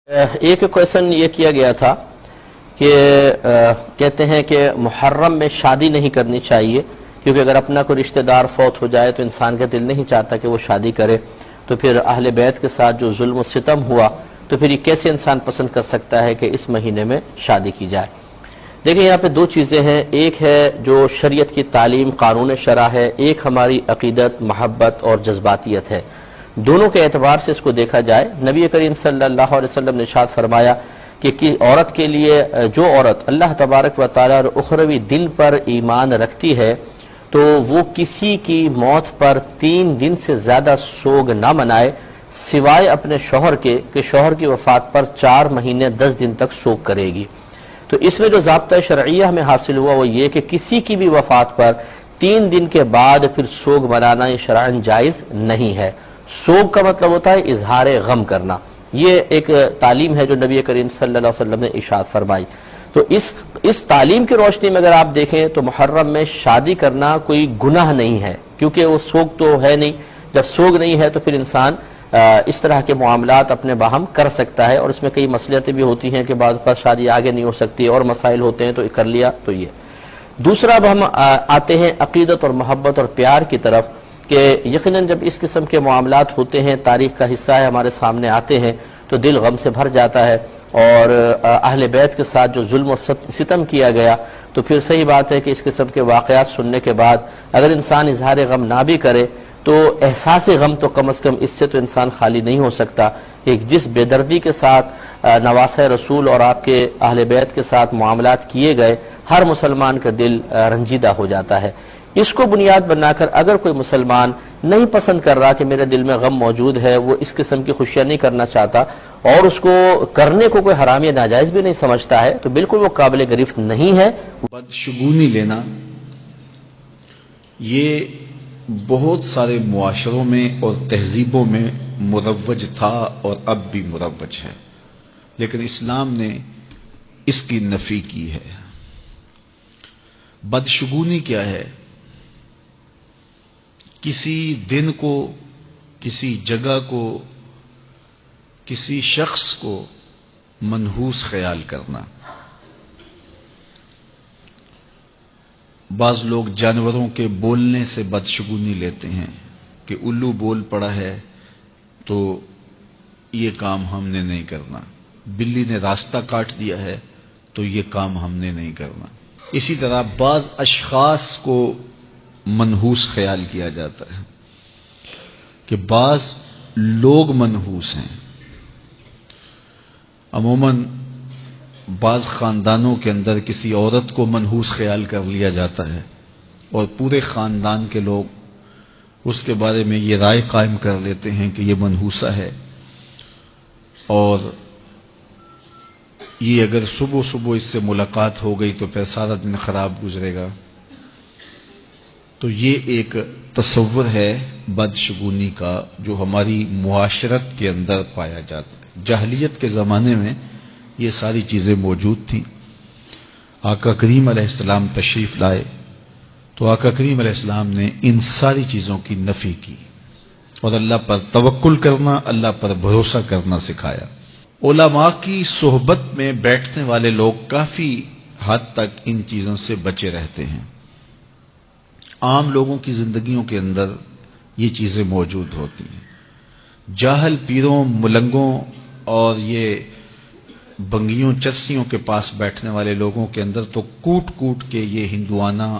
ایک کویشچن یہ کیا گیا تھا کہ کہتے ہیں کہ محرم میں شادی نہیں کرنی چاہیے، کیونکہ اگر اپنا کوئی رشتہ دار فوت ہو جائے تو انسان کا دل نہیں چاہتا کہ وہ شادی کرے، تو پھر اہل بیت کے ساتھ جو ظلم و ستم ہوا تو پھر یہ کیسے انسان پسند کر سکتا ہے کہ اس مہینے میں شادی کی جائے۔ دیکھیں یہاں پہ دو چیزیں ہیں، ایک ہے جو شریعت کی تعلیم قانون شرع ہے، ایک ہماری عقیدت محبت اور جذباتیت ہے۔ دونوں کے اعتبار سے اس کو دیکھا جائے، نبی کریم صلی اللہ علیہ وسلم نے ارشاد فرمایا کہ عورت کے لیے جو عورت اللہ تبارک و تعالی اور اخروی دن پر ایمان رکھتی ہے تو وہ کسی کی موت پر 3 دن سے زیادہ سوگ نہ منائے سوائے اپنے شوہر کے، کہ شوہر کی وفات پر 4 مہینے 10 دن تک سوگ کرے گی۔ تو اس میں جو ضابطہ شرعیہ ہمیں حاصل ہوا وہ یہ کہ کسی کی بھی وفات پر 3 دن کے بعد پھر سوگ منانا یہ شرعاً جائز نہیں ہے۔ سوگ کا مطلب ہوتا ہے اظہار غم کرنا، یہ ایک تعلیم ہے جو نبی کریم صلی اللہ علیہ وسلم نے ارشاد فرمائی۔ تو اس تعلیم کی روشنی میں اگر آپ دیکھیں تو محرم میں شادی کرنا کوئی گناہ نہیں ہے، کیونکہ وہ سوگ تو ہے نہیں۔ جب سوگ نہیں ہے تو پھر انسان اس طرح کے معاملات اپنے باہم کر سکتا ہے، اور اس میں کئی مصلحتیں بھی ہوتی ہیں کہ بعض اوقات شادی آگے نہیں ہو سکتی اور مسائل ہوتے ہیں تو کر لیا تو یہ۔ دوسرا اب ہم آتے ہیں عقیدت اور محبت اور پیار کی طرف، کہ یقیناً جب اس قسم کے معاملات ہوتے ہیں، تاریخ کا حصہ ہے، ہمارے سامنے آتے ہیں تو دل غم سے بھر جاتا ہے، اور اہل بیت کے ساتھ جو ظلم و ستم کیا گیا تو پھر صحیح بات ہے کہ اس قسم کے واقعات سننے کے بعد اگر انسان اظہار غم نہ بھی کرے تو احساس غم تو کم از کم اس سے تو انسان خالی نہیں ہو سکتا کہ جس بے دردی کے ساتھ نواسہ رسول اور آپ کے اہل بیت کے ساتھ معاملات کیے گئے، ہر مسلمان کا دل رنجیدہ ہو جاتا ہے۔ اس کو بنیاد بنا کر اگر کوئی مسلمان نہیں پسند کر رہا کہ میرے دل میں غم موجود ہے، وہ اس قسم کی خوشیاں نہیں کرنا چاہتا اور اس کو کرنے کو کوئی حرام یا ناجائز بھی نہیں سمجھتا ہے تو بالکل وہ قابل گرفت نہیں ہے۔ بدشگونی لینا یہ بہت سارے معاشروں میں اور تہذیبوں میں مروج تھا اور اب بھی مروج ہے، لیکن اسلام نے اس کی نفی کی ہے۔ بدشگونی کیا ہے؟ کسی دن کو، کسی جگہ کو، کسی شخص کو منحوس خیال کرنا۔ بعض لوگ جانوروں کے بولنے سے بدشگونی لیتے ہیں کہ الو بول پڑا ہے تو یہ کام ہم نے نہیں کرنا، بلی نے راستہ کاٹ دیا ہے تو یہ کام ہم نے نہیں کرنا۔ اسی طرح بعض اشخاص کو منحوس خیال کیا جاتا ہے کہ بعض لوگ منحوس ہیں۔ عموماً بعض خاندانوں کے اندر کسی عورت کو منحوس خیال کر لیا جاتا ہے اور پورے خاندان کے لوگ اس کے بارے میں یہ رائے قائم کر لیتے ہیں کہ یہ منحوسہ ہے، اور یہ اگر صبح صبح اس سے ملاقات ہو گئی تو پھر سارا دن خراب گزرے گا۔ تو یہ ایک تصور ہے بدشگونی کا جو ہماری معاشرت کے اندر پایا جاتا ہے۔ جاہلیت کے زمانے میں یہ ساری چیزیں موجود تھیں۔ آقا کریم علیہ السلام تشریف لائے تو آقا کریم علیہ السلام نے ان ساری چیزوں کی نفی کی اور اللہ پر توکل کرنا، اللہ پر بھروسہ کرنا سکھایا۔ علماء کی صحبت میں بیٹھنے والے لوگ کافی حد تک ان چیزوں سے بچے رہتے ہیں۔ عام لوگوں کی زندگیوں کے اندر یہ چیزیں موجود ہوتی ہیں۔ جاہل پیروں، ملنگوں اور یہ بنگیوں چرسیوں کے پاس بیٹھنے والے لوگوں کے اندر تو کوٹ کوٹ کے یہ ہندوانہ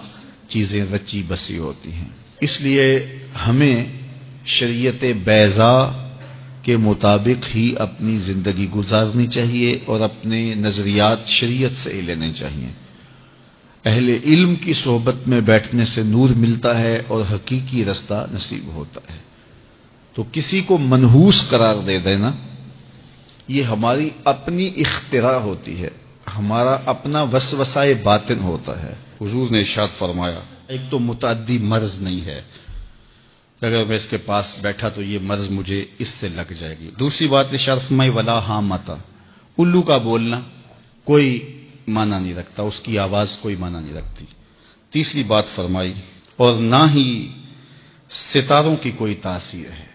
چیزیں رچی بسی ہوتی ہیں۔ اس لیے ہمیں شریعت بیضاء کے مطابق ہی اپنی زندگی گزارنی چاہیے اور اپنے نظریات شریعت سے ہی لینے چاہیے۔ اہل علم کی صحبت میں بیٹھنے سے نور ملتا ہے اور حقیقی رستہ نصیب ہوتا ہے۔ تو کسی کو منحوس قرار دے دینا یہ ہماری اپنی اختراع ہوتی ہے، ہمارا اپنا وسوسہ باطن ہوتا ہے۔ حضور نے ارشاد فرمایا ایک تو متعدی مرض نہیں ہے، اگر میں اس کے پاس بیٹھا تو یہ مرض مجھے اس سے لگ جائے گی۔ دوسری بات ارشاد فرمائی ولا حامتا، الو کا بولنا کوئی معنی نہیں رکھتا، اس کی آواز کوئی معنی نہیں رکھتی۔ تیسری بات فرمائی اور نہ ہی ستاروں کی کوئی تاثیر ہے،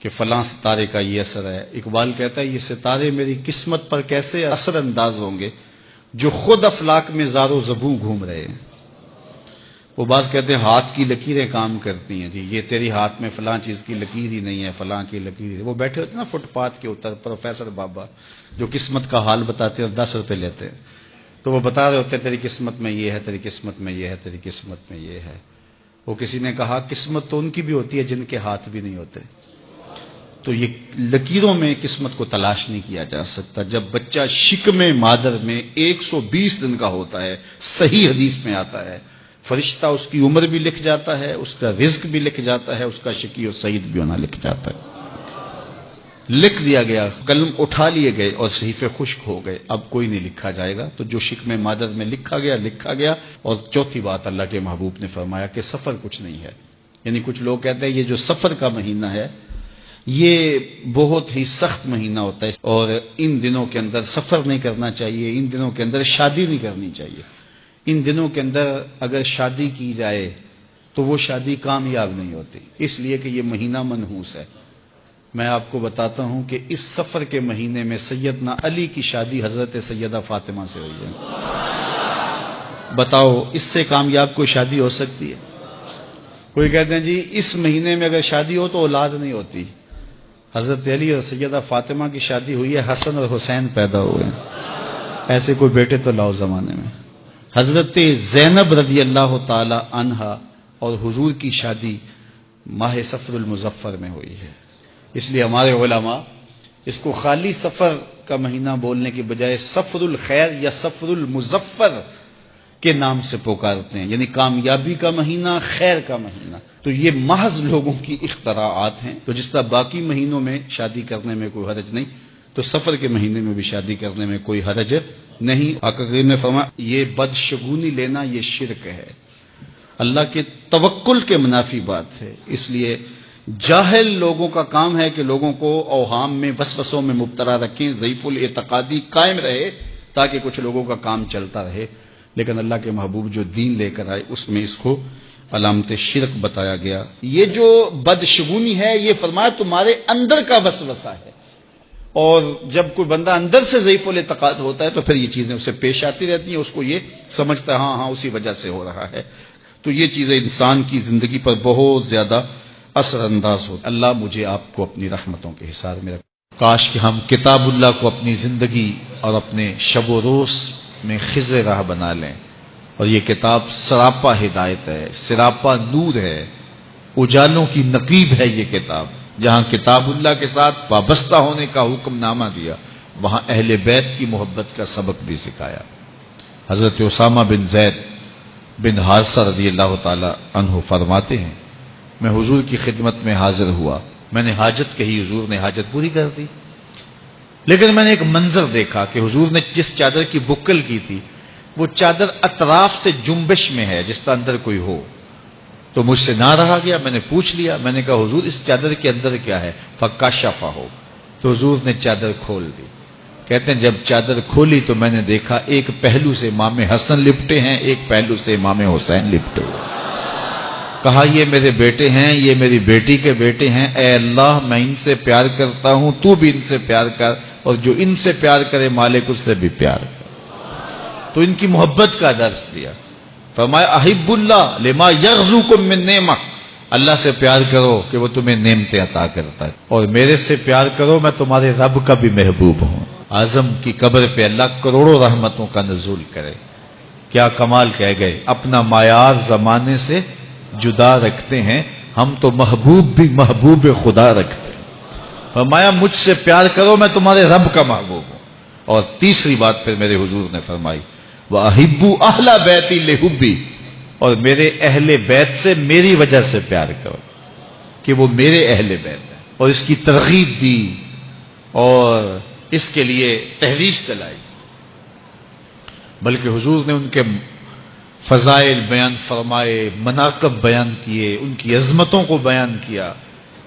کہ فلاں ستارے کا یہ اثر ہے. اقبال کہتا ہے یہ ستارے میری قسمت پر کیسے اثر انداز ہوں گے جو خود افلاک میں زار و زبوں گھوم رہے ہیں. وہ بعض کہتے ہیں ہاتھ کی لکیریں کام کرتی ہیں جی، یہ تیری ہاتھ میں فلاں چیز کی لکیر ہی نہیں ہے، فلاں کی لکیر ہے. وہ بیٹھے ہوتے ہیں نا فٹ پاتھ کے اوپر، پروفیسر بابا جو قسمت کا حال بتاتے ہیں اور 10 روپے لیتے ہیں، تو وہ بتا رہے ہوتے ہیں تیری قسمت میں یہ ہے، تیری قسمت میں یہ ہے، تیری قسمت میں یہ ہے. وہ کسی نے کہا قسمت تو ان کی بھی ہوتی ہے جن کے ہاتھ بھی نہیں ہوتے. تو یہ لکیروں میں قسمت کو تلاش نہیں کیا جا سکتا. جب بچہ شکم مادر میں 120 دن کا ہوتا ہے، صحیح حدیث میں آتا ہے، فرشتہ اس کی عمر بھی لکھ جاتا ہے، اس کا رزق بھی لکھ جاتا ہے، اس کا شقی و سعید بھی ہونا لکھ جاتا ہے. لکھ دیا گیا، قلم اٹھا لیے گئے اور صحیفے خشک ہو گئے. اب کوئی نہیں لکھا جائے گا. تو جو شکم مادر میں لکھا گیا. اور چوتھی بات اللہ کے محبوب نے فرمایا کہ سفر کچھ نہیں ہے. یعنی کچھ لوگ کہتے ہیں یہ جو سفر کا مہینہ ہے یہ بہت ہی سخت مہینہ ہوتا ہے اور ان دنوں کے اندر سفر نہیں کرنا چاہیے، ان دنوں کے اندر شادی نہیں کرنی چاہیے، ان دنوں کے اندر اگر شادی کی جائے تو وہ شادی کامیاب نہیں ہوتی، اس لیے کہ یہ مہینہ منحوس ہے. میں آپ کو بتاتا ہوں کہ اس سفر کے مہینے میں سیدنا علی کی شادی حضرت سیدہ فاطمہ سے ہوئی ہے. بتاؤ اس سے کامیاب کوئی شادی ہو سکتی ہے؟ کوئی کہتے ہیں جی اس مہینے میں اگر شادی ہو تو اولاد نہیں ہوتی. حضرت علی اور سیدہ فاطمہ کی شادی ہوئی ہے، حسن اور حسین پیدا ہوئے ہیں. ایسے کوئی بیٹے تو لاؤ زمانے میں. حضرت زینب رضی اللہ تعالی عنہا اور حضور کی شادی ماہ صفر المظفر میں ہوئی ہے. اس لیے ہمارے علماء اس کو خالی سفر کا مہینہ بولنے کے بجائے صفر الخیر یا صفر المظفر کے نام سے پکارتے ہیں، یعنی کامیابی کا مہینہ، خیر کا مہینہ. تو یہ محض لوگوں کی اختراعات ہیں. تو جس طرح باقی مہینوں میں شادی کرنے میں کوئی حرج نہیں، تو سفر کے مہینے میں بھی شادی کرنے میں کوئی حرج نہیں. آقا کریم نے فرمایا یہ بدشگونی لینا یہ شرک ہے، اللہ کے توکل کے منافی بات ہے. اس لیے جاہل لوگوں کا کام ہے کہ لوگوں کو اوہام میں وسوسوں میں مبتلا رکھیں، ضعیف الاعتقادی قائم رہے تاکہ کچھ لوگوں کا کام چلتا رہے. لیکن اللہ کے محبوب جو دین لے کر آئے اس میں اس کو علامت شرک بتایا گیا. یہ جو بدشگونی ہے یہ فرمایا تمہارے اندر کا وسوسہ ہے، اور جب کوئی بندہ اندر سے ضعیف الاعتقاد ہوتا ہے تو پھر یہ چیزیں اسے پیش آتی رہتی ہیں، اس کو یہ سمجھتا ہے ہاں اسی وجہ سے ہو رہا ہے. تو یہ چیزیں انسان کی زندگی پر بہت زیادہ اثر انداز ہوتی. اللہ مجھے آپ کو اپنی رحمتوں کے حصار میں رکھے. کاش کہ ہم کتاب اللہ کو اپنی زندگی اور اپنے شب و روز میں خضر راہ بنا لیں. اور یہ کتاب سراپا ہدایت ہے، سراپا نور ہے، اجالوں کی نقیب ہے. یہ کتاب جہاں کتاب اللہ کے ساتھ وابستہ ہونے کا حکم نامہ دیا، وہاں اہل بیت کی محبت کا سبق بھی سکھایا. حضرت اسامہ بن زید بن حارثہ رضی اللہ تعالی عنہ فرماتے ہیں میں حضور کی خدمت میں حاضر ہوا، میں نے حاجت کہی، حضور نے حاجت پوری کر دی. لیکن میں نے ایک منظر دیکھا کہ حضور نے جس چادر کی بکل کی تھی وہ چادر اطراف سے جنبش میں ہے جس طرح اندر کوئی ہو. تو مجھ سے نہ رہا گیا، میں نے پوچھ لیا، میں نے کہا حضور اس چادر کے اندر کیا ہے؟ فکاشفہ ہو. تو حضور نے چادر کھول دی. کہتے ہیں جب چادر کھولی تو میں نے دیکھا ایک پہلو سے امام حسن لپٹے ہیں، ایک پہلو سے امام حسین لپٹے ہوئے. کہا یہ میرے بیٹے ہیں، یہ میری بیٹی کے بیٹے ہیں، اے اللہ میں ان سے پیار کرتا ہوں، تو بھی ان سے پیار کر، اور جو ان سے پیار کرے مالک اس سے بھی پیار کر. تو ان کی محبت کا درس دیا. فرمایا احب اللہ لما یغزوکم من نعمہ، اللہ سے پیار کرو کہ وہ تمہیں نعمتیں عطا کرتا ہے، اور میرے سے پیار کرو میں تمہارے رب کا بھی محبوب ہوں. اعظم کی قبر پہ اللہ کروڑوں رحمتوں کا نزول کرے. کیا کمال کہہ گئے، اپنا معیار زمانے سے جدا رکھتے ہیں، ہم تو محبوب بھی محبوب خدا رکھتے ہیں. فرمایا مجھ سے پیار کرو میں تمہارے رب کا محبوب ہوں. اور تیسری بات پھر میرے حضور نے فرمائی وَأَحِبُّ أَهْلَ بَيْتِي لِحُبِّي، اور میرے اہل بیت سے میری وجہ سے پیار کرو کہ وہ میرے اہل بیت ہیں. اور اس کی ترغیب دی اور اس کے لیے تحریش دلائی. بلکہ حضور نے ان کے فضائل بیان فرمائے، مناقب بیان کیے، ان کی عظمتوں کو بیان کیا.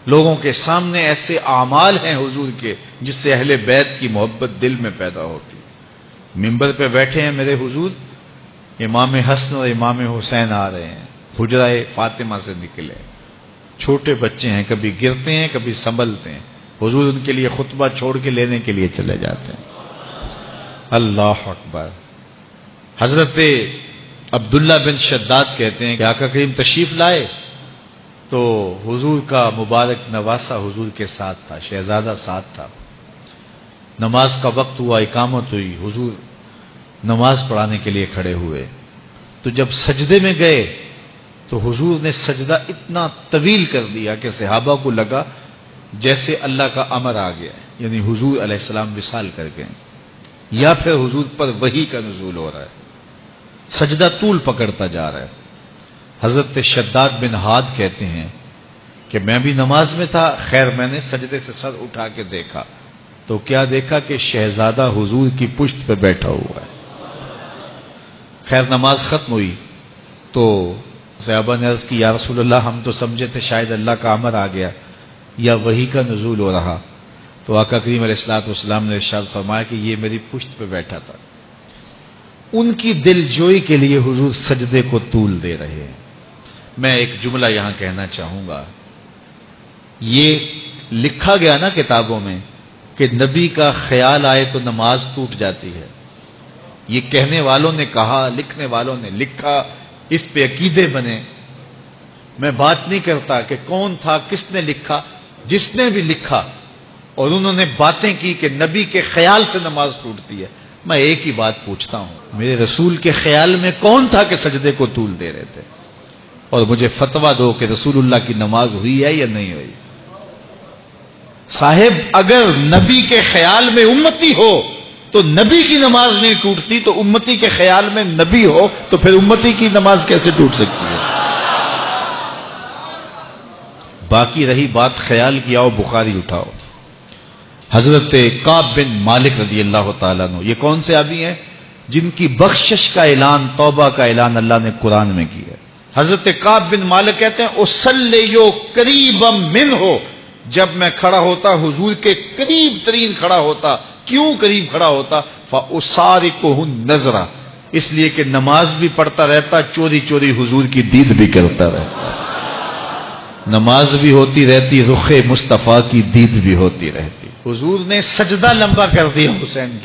لوگوں کے سامنے ایسے اعمال ہیں حضور کے جس سے اہل بیت کی محبت دل میں پیدا ہوتی. منبر پہ بیٹھے ہیں میرے حضور، امام حسن اور امام حسین آ رہے ہیں، حجرہ فاطمہ سے نکلے. چھوٹے بچے ہیں، کبھی گرتے ہیں کبھی سنبھلتے ہیں، حضور ان کے لیے خطبہ چھوڑ کے لینے کے لیے چلے جاتے ہیں۔ اللہ اکبر۔ حضرت عبداللہ بن شداد کہتے ہیں کہ آقا کریم تشریف لائے تو حضور کا مبارک نواسہ حضور کے ساتھ تھا، شہزادہ ساتھ تھا۔ نماز کا وقت ہوا، اقامت ہوئی، حضور نماز پڑھانے کے لیے کھڑے ہوئے، تو جب سجدے میں گئے تو حضور نے سجدہ اتنا طویل کر دیا کہ صحابہ کو لگا جیسے اللہ کا امر آ گیا ہے، یعنی حضور علیہ السلام وصال کر گئے یا پھر حضور پر وحی کا نزول ہو رہا ہے۔ سجدہ طول پکڑتا جا رہا ہے۔ حضرت شداد بن ہاد کہتے ہیں کہ میں بھی نماز میں تھا، خیر میں نے سجدے سے سر اٹھا کے دیکھا تو کیا دیکھا کہ شہزادہ حضور کی پشت پہ بیٹھا ہوا ہے۔ خیر نماز ختم ہوئی تو صحابہ نے عرض کی یا رسول اللہ ہم تو سمجھے تھے شاید اللہ کا امر آ گیا یا وحی کا نزول ہو رہا، تو آقا کریم علیہ الصلوۃ والسلام نے ارشاد فرمایا کہ یہ میری پشت پہ بیٹھا تھا۔ ان کی دل جوئی کے لیے حضور سجدے کو طول دے رہے ہیں۔ میں ایک جملہ یہاں کہنا چاہوں گا، یہ لکھا گیا نا کتابوں میں کہ نبی کا خیال آئے تو نماز ٹوٹ جاتی ہے، یہ کہنے والوں نے کہا، لکھنے والوں نے لکھا، اس پہ عقیدے بنے۔ میں بات نہیں کرتا کہ کون تھا، کس نے لکھا، جس نے بھی لکھا اور انہوں نے باتیں کی کہ نبی کے خیال سے نماز ٹوٹتی ہے، میں ایک ہی بات پوچھتا ہوں، میرے رسول کے خیال میں کون تھا کہ سجدے کو طول دے رہے تھے؟ اور مجھے فتویٰ دو کہ رسول اللہ کی نماز ہوئی ہے یا نہیں ہوئی؟ صاحب اگر نبی کے خیال میں امتی ہو تو نبی کی نماز نہیں ٹوٹتی، تو امتی کے خیال میں نبی ہو تو پھر امتی کی نماز کیسے ٹوٹ سکتی ہے؟ باقی رہی بات خیال کی، آؤ بخاری اٹھاؤ۔ حضرت کعب بن مالک رضی اللہ تعالیٰ عنہ، یہ کون سے آدمی ہیں جن کی بخشش کا اعلان، توبہ کا اعلان اللہ نے قرآن میں کیا ہے۔ حضرت کعب بن مالک کہتے ہیں اصلیو قریبا منہ، جب میں کھڑا ہوتا حضور کے قریب ترین کھڑا ہوتا۔ کیوں قریب کھڑا ہوتا؟ فَأُصَارِكُهُ النَّظْرَ، اس لیے کہ نماز بھی پڑھتا رہتا، چوری چوری حضور کی دید بھی کرتا رہتا، نماز بھی ہوتی رہتی، رخ مصطفیٰ کی دید بھی ہوتی رہتی۔ حضور نے سجدہ لمبا کر دیا حسین کی